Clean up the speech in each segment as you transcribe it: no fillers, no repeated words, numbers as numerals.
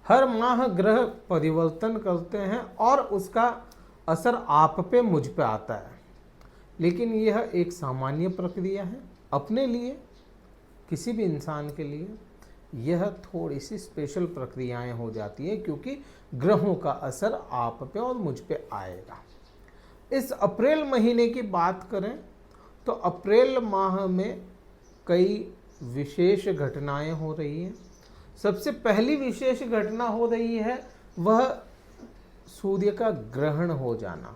हर माह ग्रह परिवर्तन करते हैं और उसका असर आप पे मुझ पे आता है, लेकिन यह एक सामान्य प्रक्रिया है। अपने लिए, किसी भी इंसान के लिए यह थोड़ी सी स्पेशल प्रक्रियाएं हो जाती है, क्योंकि ग्रहों का असर आप पे और मुझ पे आएगा। इस अप्रैल महीने की बात करें तो अप्रैल माह में कई विशेष घटनाएं हो रही हैं। सबसे पहली विशेष घटना हो रही है वह सूर्य का ग्रहण हो जाना,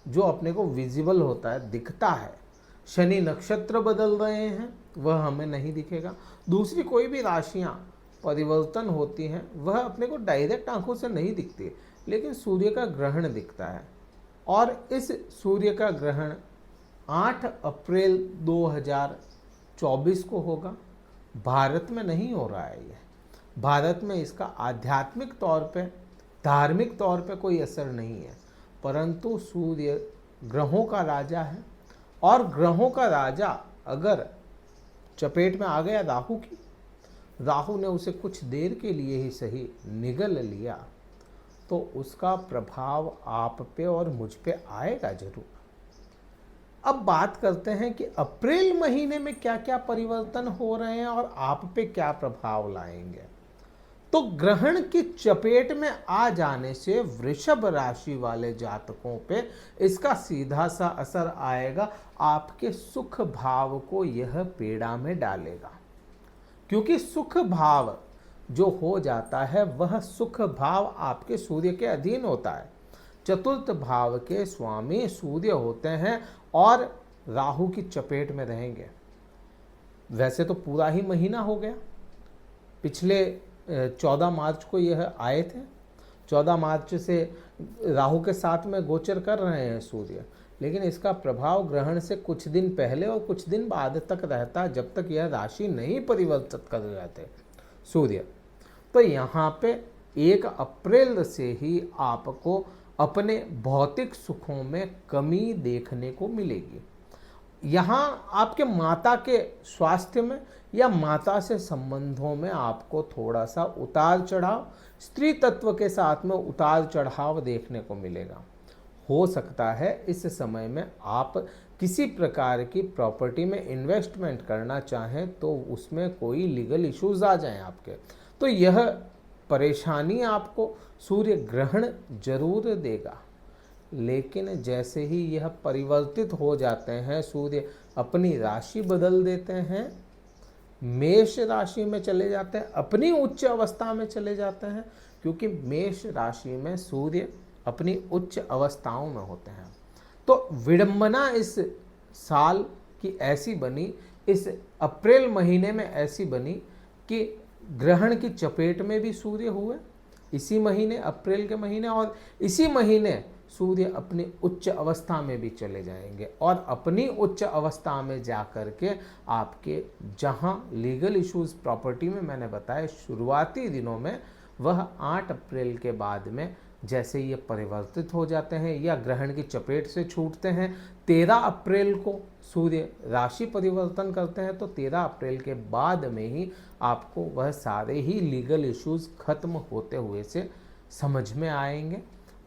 जो अपने को विजिबल होता है, दिखता है। शनि नक्षत्र बदल रहे हैं, वह हमें नहीं दिखेगा। दूसरी कोई भी राशियां परिवर्तन होती हैं वह अपने को डायरेक्ट आंखों से नहीं दिखती, लेकिन सूर्य का ग्रहण दिखता है। और इस सूर्य का ग्रहण 8 अप्रैल 2024 को होगा। भारत में नहीं हो रहा है यह। भारत में इसका आध्यात्मिक तौर पे, धार्मिक तौर पे कोई असर नहीं है, परंतु सूर्य ग्रहों का राजा है, और ग्रहों का राजा अगर चपेट में आ गया राहु की, राहु ने उसे कुछ देर के लिए ही सही निगल लिया, तो उसका प्रभाव आप पे और मुझ पे आएगा जरूर। अब बात करते हैं कि अप्रैल महीने में क्या क्या परिवर्तन हो रहे हैं और आप पे क्या प्रभाव लाएंगे। तो ग्रहण की चपेट में आ जाने से वृषभ राशि वाले जातकों पे इसका सीधा सा असर आएगा। आपके सुख भाव को यह पीड़ा में डालेगा, क्योंकि सुख भाव जो हो जाता है वह सुख भाव आपके सूर्य के अधीन होता है। चतुर्थ भाव के स्वामी सूर्य होते हैं और राहु की चपेट में रहेंगे। वैसे तो पूरा ही महीना हो गया, पिछले 14 मार्च को यह आए थे। 14 मार्च से राहु के साथ में गोचर कर रहे हैं सूर्य, लेकिन इसका प्रभाव ग्रहण से कुछ दिन पहले और कुछ दिन बाद तक रहता है, जब तक यह राशि नहीं परिवर्तित कर रहे थे सूर्य। तो यहाँ पे 1 अप्रैल से ही आपको अपने भौतिक सुखों में कमी देखने को मिलेगी। यहाँ आपके माता के स्वास्थ्य में या माता से संबंधों में आपको थोड़ा सा उतार चढ़ाव, स्त्री तत्व के साथ में उतार चढ़ाव देखने को मिलेगा। हो सकता है इस समय में आप किसी प्रकार की प्रॉपर्टी में इन्वेस्टमेंट करना चाहें तो उसमें कोई लीगल इश्यूज आ जाएं आपके, तो यह परेशानी आपको सूर्य ग्रहण जरूर देगा। लेकिन जैसे ही यह परिवर्तित हो जाते हैं, सूर्य अपनी राशि बदल देते हैं, मेष राशि में चले जाते हैं, अपनी उच्च अवस्था में चले जाते हैं, क्योंकि मेष राशि में सूर्य अपनी उच्च अवस्थाओं में होते हैं। तो विडंबना इस साल की ऐसी बनी, इस अप्रैल महीने में ऐसी बनी कि ग्रहण की चपेट में भी सूर्य हुए इसी महीने, अप्रैल के महीने, और इसी महीने सूर्य अपनी उच्च अवस्था में भी चले जाएंगे। और अपनी उच्च अवस्था में जा कर के आपके जहां लीगल इश्यूज प्रॉपर्टी में मैंने बताया शुरुआती दिनों में, वह 8 अप्रैल के बाद में जैसे ये परिवर्तित हो जाते हैं या ग्रहण की चपेट से छूटते हैं। 13 अप्रैल को सूर्य राशि परिवर्तन करते हैं, तो 13 अप्रैल के बाद में ही आपको वह सारे ही लीगल इश्यूज खत्म होते हुए से समझ में आएंगे।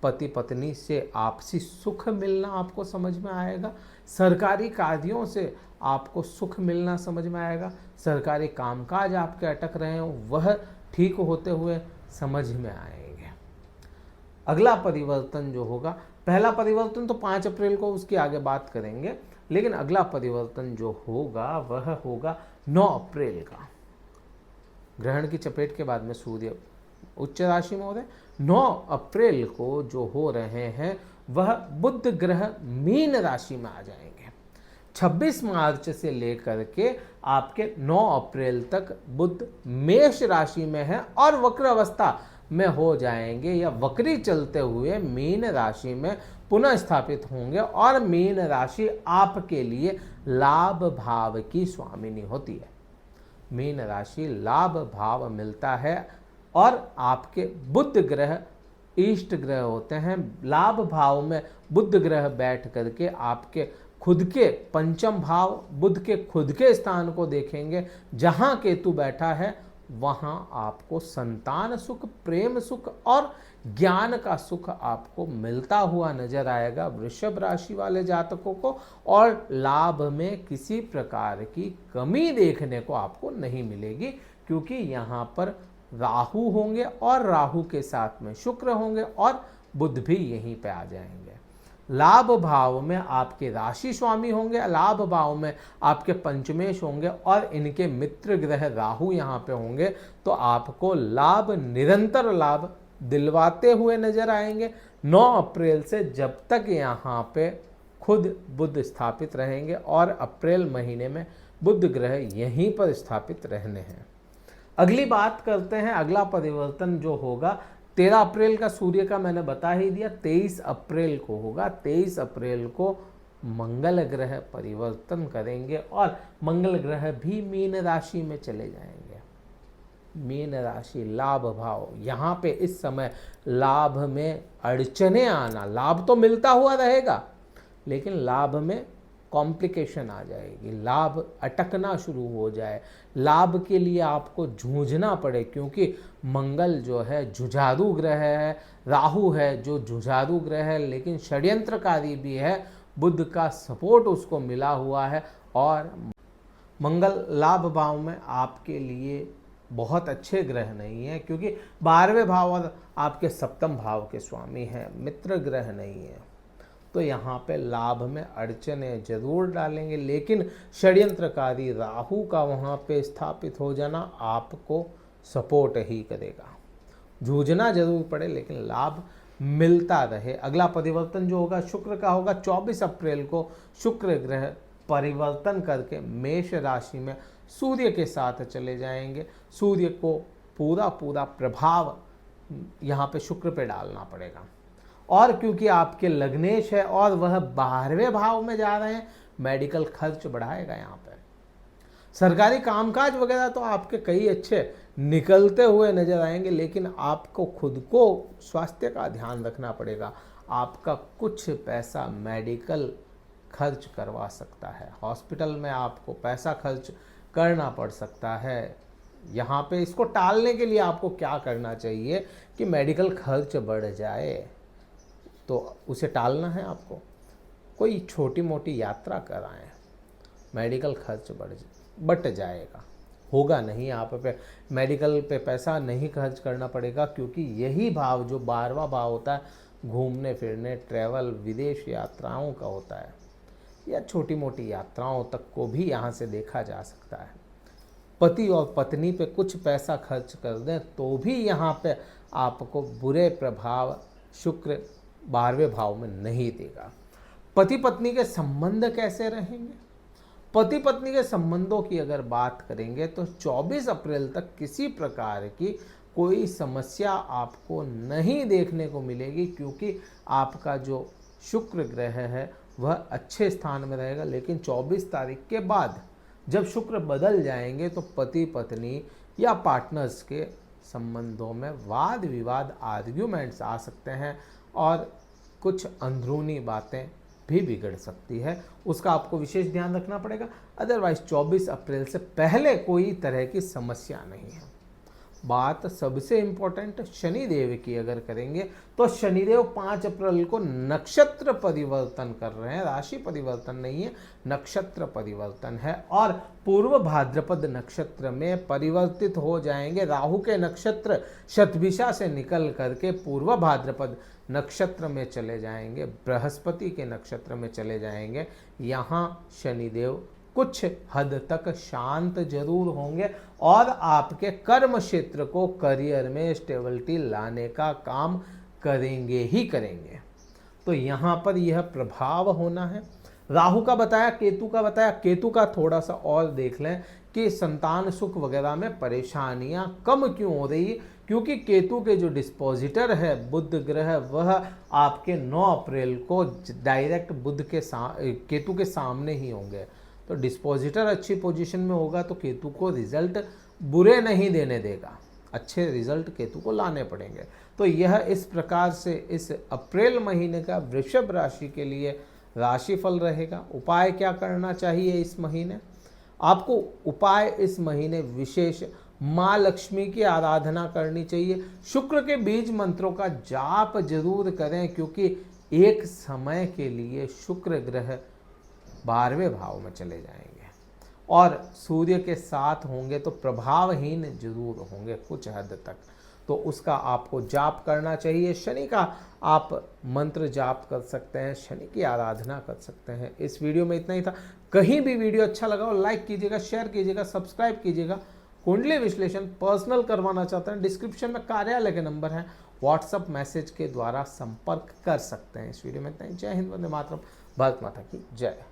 पति पत्नी से आपसी सुख मिलना आपको समझ में आएगा, सरकारी कार्यों से आपको सुख मिलना समझ में आएगा, सरकारी कामकाज आपके अटक रहे हो वह ठीक होते हुए समझ में आएंगे। अगला परिवर्तन जो होगा, पहला परिवर्तन तो 5 अप्रैल को, उसकी आगे बात करेंगे, लेकिन अगला परिवर्तन जो होगा वह होगा 9 अप्रैल का। ग्रहण की चपेट के बाद में सूर्य उच्च राशि में हो रहे, 9 अप्रैल को जो हो रहे हैं वह बुध ग्रह मीन राशि में आ जाएंगे। 26 मार्च से लेकर के आपके 9 अप्रैल तक बुध मेष राशि में है और वक्र अवस्था में हो जाएंगे, या वक्री चलते हुए मीन राशि में पुनः स्थापित होंगे। और मीन राशि आपके लिए लाभ भाव की स्वामिनी होती है। मीन राशि लाभ भाव मिलता है और आपके बुध ग्रह इष्ट ग्रह होते हैं। लाभ भाव में बुध ग्रह बैठ करके आपके खुद के पंचम भाव, बुध के खुद के स्थान को देखेंगे। जहां केतु बैठा है वहाँ आपको संतान सुख, प्रेम सुख और ज्ञान का सुख आपको मिलता हुआ नजर आएगा वृषभ राशि वाले जातकों को। और लाभ में किसी प्रकार की कमी देखने को आपको नहीं मिलेगी, क्योंकि यहाँ पर राहु होंगे और राहु के साथ में शुक्र होंगे और बुध भी यहीं पे आ जाएंगे। लाभ भाव में आपके राशि स्वामी होंगे, लाभ भाव में आपके पंचमेश होंगे और इनके मित्र ग्रह राहु यहाँ पे होंगे, तो आपको लाभ, निरंतर लाभ दिलवाते हुए नजर आएंगे 9 अप्रैल से, जब तक यहाँ पे खुद बुध स्थापित रहेंगे और अप्रैल महीने में बुध ग्रह यहीं पर स्थापित रहने हैं। अगली बात करते हैं, अगला परिवर्तन जो होगा 13 अप्रैल का सूर्य का मैंने बता ही दिया, 23 अप्रैल को होगा। 23 अप्रैल को मंगल ग्रह परिवर्तन करेंगे और मंगल ग्रह भी मीन राशि में चले जाएंगे। मीन राशि, लाभ भाव, यहाँ पे इस समय लाभ में अड़चने आना, लाभ तो मिलता हुआ रहेगा लेकिन लाभ में कॉम्प्लिकेशन आ जाएगी, लाभ अटकना शुरू हो जाए, लाभ के लिए आपको जूझना पड़े, क्योंकि मंगल जो है जुझारू ग्रह है, राहु है जो जुझारू ग्रह है लेकिन षड्यंत्रकारी भी है, बुध का सपोर्ट उसको मिला हुआ है। और मंगल लाभ भाव में आपके लिए बहुत अच्छे ग्रह नहीं है, क्योंकि 12वें भाव और आपके सप्तम भाव के स्वामी हैं, मित्र ग्रह नहीं है। तो यहाँ पे लाभ में अड़चने जरूर डालेंगे, लेकिन षड्यंत्रकारी राहु का वहाँ पे स्थापित हो जाना आपको सपोर्ट ही करेगा। जूझना जरूर पड़े लेकिन लाभ मिलता रहे। अगला परिवर्तन जो होगा शुक्र का होगा। 24 अप्रैल को शुक्र ग्रह परिवर्तन करके मेष राशि में सूर्य के साथ चले जाएंगे। सूर्य को पूरा प्रभाव यहाँ पे शुक्र पे डालना पड़ेगा, और क्योंकि आपके लग्नेश है और वह 12वें भाव में जा रहे हैं, मेडिकल खर्च बढ़ाएगा। यहाँ पे सरकारी कामकाज वगैरह तो आपके कई अच्छे निकलते हुए नजर आएंगे, लेकिन आपको खुद को स्वास्थ्य का ध्यान रखना पड़ेगा। आपका कुछ पैसा मेडिकल खर्च करवा सकता है, हॉस्पिटल में आपको पैसा खर्च करना पड़ सकता है। यहाँ पे इसको टालने के लिए आपको क्या करना चाहिए कि मेडिकल खर्च बढ़ जाए तो उसे टालना है आपको। कोई छोटी मोटी यात्रा कराएं, मेडिकल खर्च बढ़ जाएगा, होगा नहीं। आप पे मेडिकल पे पैसा नहीं खर्च करना पड़ेगा, क्योंकि यही भाव जो 12वां भाव होता है घूमने फिरने, ट्रैवल, विदेश यात्राओं का होता है, या छोटी मोटी यात्राओं तक को भी यहाँ से देखा जा सकता है। पति और पत्नी पे कुछ पैसा खर्च कर दें तो भी यहाँ पे आपको बुरे प्रभाव शुक्र 12वें भाव में नहीं देगा। पति पत्नी के संबंध कैसे रहेंगे? पति पत्नी के संबंधों की अगर बात करेंगे तो 24 अप्रैल तक किसी प्रकार की कोई समस्या आपको नहीं देखने को मिलेगी, क्योंकि आपका जो शुक्र ग्रह है वह अच्छे स्थान में रहेगा। लेकिन 24 तारीख के बाद जब शुक्र बदल जाएंगे तो पति पत्नी या पार्टनर्स के संबंधों में वाद विवाद, आर्ग्यूमेंट्स आ सकते हैं और कुछ अंदरूनी बातें भी बिगड़ सकती है, उसका आपको विशेष ध्यान रखना पड़ेगा। अदरवाइज 24 अप्रैल से पहले कोई तरह की समस्या नहीं है। बात सबसे इम्पोर्टेंट शनिदेव की अगर करेंगे तो शनिदेव 5 अप्रैल को नक्षत्र परिवर्तन कर रहे हैं, राशि परिवर्तन नहीं है, नक्षत्र परिवर्तन है, और पूर्व भाद्रपद नक्षत्र में परिवर्तित हो जाएंगे। राहु के नक्षत्र शतभिषा से निकल करके पूर्व भाद्रपद नक्षत्र में चले जाएंगे, बृहस्पति के नक्षत्र में चले जाएंगे। यहाँ शनिदेव कुछ हद तक शांत जरूर होंगे और आपके कर्म क्षेत्र को, करियर में स्टेबिलिटी लाने का काम करेंगे ही करेंगे। तो यहाँ पर यह प्रभाव होना है। राहु का बताया, केतु का बताया। केतु का थोड़ा सा और देख लें कि संतान सुख वगैरह में परेशानियां कम क्यों हो रही, क्योंकि केतु के जो डिस्पोजिटर है बुध ग्रह, वह आपके 9 अप्रैल को डायरेक्ट बुध के केतु के सामने ही होंगे। तो डिस्पोजिटर अच्छी पोजीशन में होगा तो केतु को रिजल्ट बुरे नहीं देने देगा, अच्छे रिजल्ट केतु को लाने पड़ेंगे। तो यह इस प्रकार से इस अप्रैल महीने का वृषभ राशि के लिए राशिफल रहेगा। उपाय क्या करना चाहिए इस महीने? आपको उपाय इस महीने विशेष माँ लक्ष्मी की आराधना करनी चाहिए। शुक्र के बीज मंत्रों का जाप जरूर करें, क्योंकि एक समय के लिए शुक्र ग्रह 12वें भाव में चले जाएंगे और सूर्य के साथ होंगे तो प्रभावहीन जरूर होंगे कुछ हद तक, तो उसका आपको जाप करना चाहिए। शनि का आप मंत्र जाप कर सकते हैं, शनि की आराधना कर सकते हैं। इस वीडियो में इतना ही था। कहीं भी वीडियो अच्छा लगा हो लाइक कीजिएगा, शेयर कीजिएगा, सब्सक्राइब कीजिएगा। कुंडली विश्लेषण पर्सनल करवाना चाहते हैं, डिस्क्रिप्शन में कार्यालय के नंबर हैं, व्हाट्सएप मैसेज के द्वारा संपर्क कर सकते हैं। इस वीडियो में इतना ही। जय हिंद, वंदे मातरम, भारत माता की जय।